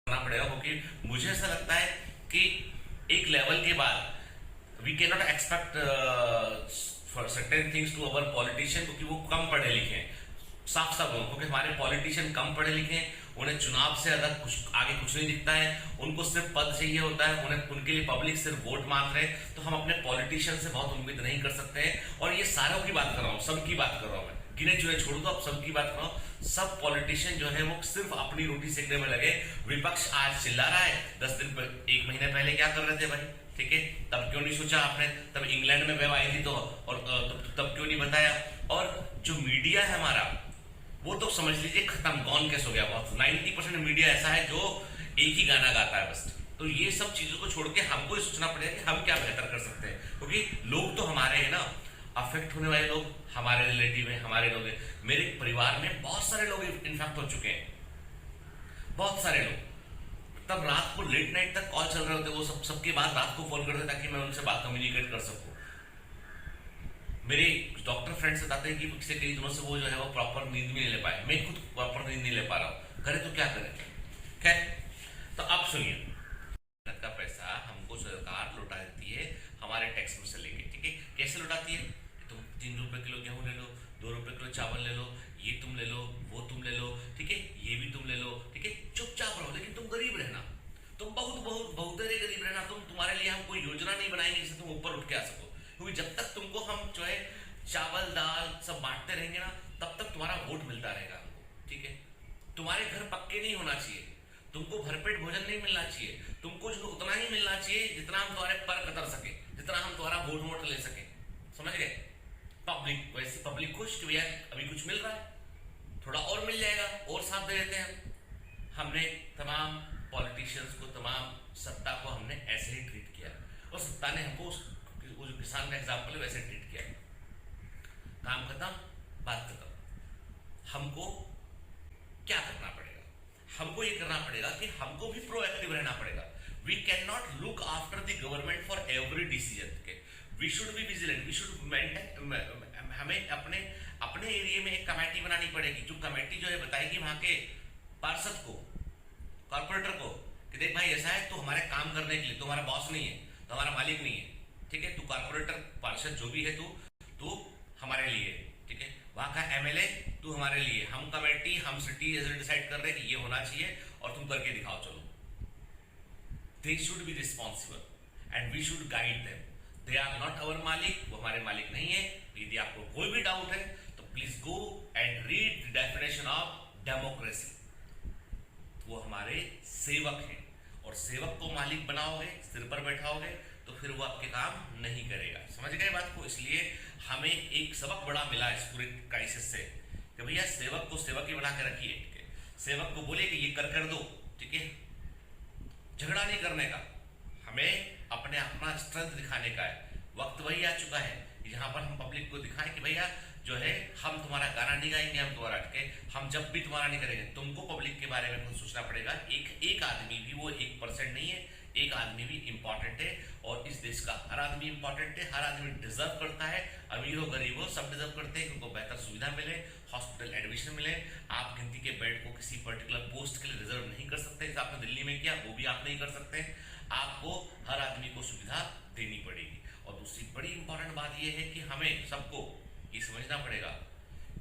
करना पड़ेगा, क्योंकि मुझे ऐसा लगता है कि एक लेवल के बाद we can not expect for certain things to our politician, क्योंकि वो कम पढ़े लिखे हैं। साफ साफ बोलो, क्योंकि हमारे पॉलिटिशियन कम पढ़े लिखे हैं, उन्हें चुनाव से ज्यादा कुछ आगे कुछ नहीं दिखता है, उनको सिर्फ पद चाहिए होता है, उन्हें उनके लिए पब्लिक सिर्फ वोट मांग रहे हैं। तो हम अपने पॉलिटिशियन से बहुत उम्मीद नहीं कर सकते हैं। और ये सारों की बात कर रहा हूँ, सबकी बात कर रहा हूँ, मैं गिने चुने छोड़ दो, अब सबकी बात कर रहा हूँ। सब पॉलिटिशियन जो है वो सिर्फ अपनी रोटी सेकने में लगे। विपक्ष आज चिल्ला रहा है, 1 महीने पहले क्या कर रहे थे भाई? ठीक है, तब क्यों नहीं सोचा आपने? तब इंग्लैंड में वेव आई थी तो, और तब क्यों नहीं बताया? और जो मीडिया है हमारा, वो तो समझ लीजिए खत्म, गॉन केस हो गया। बहुत 90% मीडिया ऐसा है जो एक ही गाना गाता है बस। तो ये सब चीजों को छोड़ के हमको सोचना पड़ेगा कि हम क्या बेहतर कर सकते हैं, क्योंकि लोग तो हमारे हैं ना, अफेक्ट होने वाले लोग हमारे रिलेटिव हैं, हमारे लोग हैं। मेरे परिवार में बहुत सारे लोग इन्फेक्ट हो चुके हैं, बहुत सारे लोग। तब रात को लेट नाइट तक कॉल चल रहे होते, वो सबके बाद रात को फोन करते ताकि मैं उनसे बात कम्युनिकेट कर सकूं। मेरे डॉक्टर फ्रेंड्स बताते हैं कि पिछले कई दिनों से वो जो है वो प्रॉपर नींद भी नहीं ले पाए। मैं खुद प्रॉपर नींद नहीं ले पा रहा हूँ, करे तो क्या करें? खैर, तो अब सुनिए, का पैसा हमको सरकार लौटा देती है हमारे टैक्स में से लेके। ठीक है, कैसे लौटाती है? तुम 3 रुपए किलो गेहूं ले लो, 2 रुपए किलो चावल ले लो, ये तुम ले लो, वो तुम ले लो, ठीक है, ये भी तुम ले लो, ठीक है, चुपचाप रहो, लेकिन तुम गरीब रहना, तुम बहुत बहुत बहुत गरीब रहना। तुम्हारे लिए हम कोई योजना नहीं बनाएंगे जिससे तुम ऊपर उठ के आ सको, क्योंकि जब तक तुमको हम जो है चावल दाल सब बांटते रहेंगे ना, तब तक तुम्हारा वोट मिलता रहेगा हमको। ठीक है, तुम्हारे घर पक्के नहीं होना चाहिए, तुमको भरपेट भोजन नहीं मिलना चाहिए, तुमको जो उतना ही मिलना चाहिए जितना हम तुम्हारे पर कतर सके, जितना हम तुम्हारा वोट वोट ले सके। समझ गए? पब्लिक वैसी पब्लिक खुश कि भैया अभी कुछ मिल रहा है, थोड़ा और मिल जाएगा और साथ दे देते हैं। हमने तमाम पॉलिटिशियंस को, तमाम सत्ता को हमने ऐसे ही ट्रीट किया, और सत्ता ने हमको वो जो किसान का एग्जाम्पल है वैसे ट्रीट किया। काम खत्म, बात खत्म। हमको क्या करना पड़ेगा? हमको ये करना पड़ेगा कि हमको भी प्रोएक्टिव रहना पड़ेगा। We can not look after the government for every decision. We should be vigilant, we should maintain. हमें अपने अपने एरिया में एक कमेटी बनानी पड़ेगी, जो कमेटी जो है बताएगी वहां के पार्षद को, कॉर्पोरेटर को, कि देख भाई ऐसा है, तो हमारे काम करने के लिए, तो हमारा बॉस नहीं है, तो हमारा मालिक नहीं है, ठीक है, तू कॉर्पोरेटर पार्षद जो भी है, तू हमारे लिए, ठीक है, वहां का एमएलए तू हमारे लिए, हम कमेटी, हम सिटी डिसाइड कर रहे हैं कि ये होना चाहिए और तुम करके दिखाओ। चलो, they should be responsible and we should guide them. They are not our मालिक, वो हमारे मालिक नहीं है। यदि आपको कोई भी डाउट है तो please go and read the definition of democracy. वो हमारे सेवक हैं, और सेवक को मालिक बनाओगे, सिर पर बैठाओगे, तो फिर वो आपके काम नहीं करेगा। समझ गए बात को? इसलिए हमें एक सबक बड़ा मिला इस पूरे क्राइसिस से, कि भैया सेवक को सेवक ही बना के रखिए। ठीक है, सेवक को बोले कि ये कर दो, ठीक है, झगड़ा नहीं करने का, हमें अपना स्ट्रेंथ दिखाने का है। वक्त वही आ चुका है जहां पर हम पब्लिक को दिखाएं कि भैया जो है हम तुम्हारा गाना नहीं गाएंगे, हम तुम्हारा अटके, हम जब भी तुम्हारा नहीं करेंगे। तुमको पब्लिक के बारे में खुद सोचना पड़ेगा। एक आदमी भी, वो 1% नहीं है, एक आदमी भी इंपॉर्टेंट है, और इस देश का हर आदमी इंपॉर्टेंट है। हर आदमी डिजर्व करता है, अमीर हो गरीब हो सब डिजर्व करते हैं कि उनको बेहतर सुविधा मिले, हॉस्पिटल एडमिशन मिले। आप गिनती के बेड को किसी पर्टिकुलर पोस्ट के लिए रिजर्व नहीं कर सकते, जैसे आपने दिल्ली में किया, वो भी आप नहीं कर सकते। आपको हर आदमी को सुविधा देनी पड़ेगी। और दूसरी बड़ी इंपॉर्टेंट बात यह है कि हमें सबको ये समझना पड़ेगा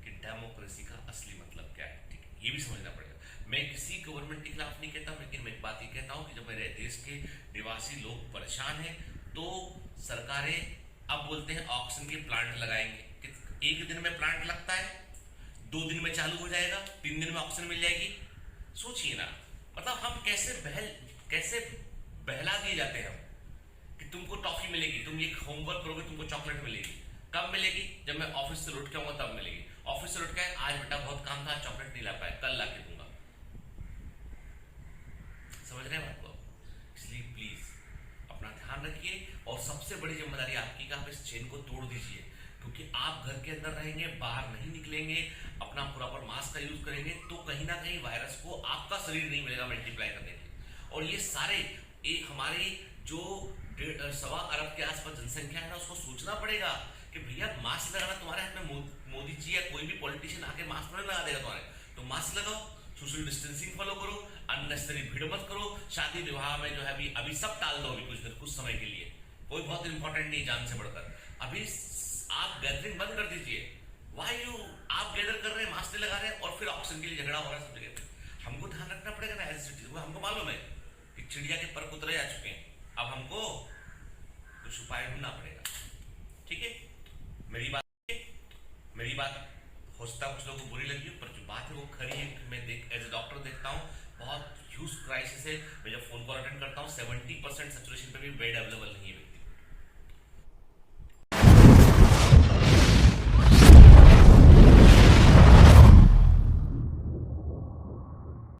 कि डेमोक्रेसी का असली मतलब क्या है। ठीक है, ये भी समझना पड़ेगा। मैं किसी गवर्नमेंट के खिलाफ नहीं कहता, लेकिन मैं एक बात ये कहता हूं कि जब मेरे देश के निवासी लोग परेशान हैं, तो सरकारें अब बोलते हैं ऑक्सीजन के प्लांट लगाएंगे। एक दिन में प्लांट लगता है, 2 दिन में चालू हो जाएगा, 3 दिन में ऑक्सीजन मिल जाएगी। सोचिए ना, मतलब हम कैसे बहला दिए जाते हैं हम, कि तुमको टॉफी मिलेगी, तुम ये होमवर्क करोगे तुमको चॉकलेट मिलेगी। कब मिलेगी? जब मैं ऑफिस से लौट के आऊंगा तब मिलेगी। ऑफिस से लौट के आज बेटा बहुत काम था, चॉकलेट नहीं ला पाया, कल ला के दूंगा। समझ रहे हैं बात को? इसलिए प्लीज अपना ध्यान रखिए, और सबसे बड़ी जिम्मेदारी आपकी का आप इस चेन को तोड़ दीजिए, क्योंकि आप घर के अंदर रहेंगे, बाहर नहीं निकलेंगे, अपना प्रॉपर मास्क का यूज करेंगे, तो कहीं ना कहीं वायरस को आपका शरीर नहीं मिलेगा मल्टीप्लाई करने के लिए। और ये सारे हमारी जो 1.25 अरब के आसपास जनसंख्या है ना, उसको सोचना पड़ेगा कि भैया मास्क लगाना तुम्हारे हाथ में, मोदी जी या कोई भी पॉलिटिशियन आके मास्क नहीं लगा देगा तुम्हारे, तो मास्क लगाओ, सोशल डिस्टेंसिंग फॉलो करो, अननेसेसरी भीड़ मत करो, शादी विवाह में जो है अभी सब टाल दो, अभी कुछ समय के लिए, कोई बहुत इंपॉर्टेंट नहीं जान से बढ़कर। अभी आप गैदरिंग बंद कर दीजिए। वाई यू आप गैदर कर रहे हैं, मास्क लगा रहे हैं और फिर ऑक्सीजन के लिए झगड़ा हो रहा है सब जगह पे। हमको ध्यान रखना पड़ेगा ना एज सिटीजन। हमको मालूम है कि चिड़िया के पर कुतरे आ चुके हैं, अब हमको कुछ उपाय ढूंढना पड़ेगा। ठीक है, मेरी बात हो सकता है कुछ लोगों को बुरी लगी हो, पर जो बात है वो खरी है। मैं एज ए डॉक्टर देखता हूँ बहुत ह्यूज क्राइसिस है। मैं जब फोन कॉल अटेंड करता हूँ 70% सैचुरेशन पे भी बेड अवेलेबल नहीं है।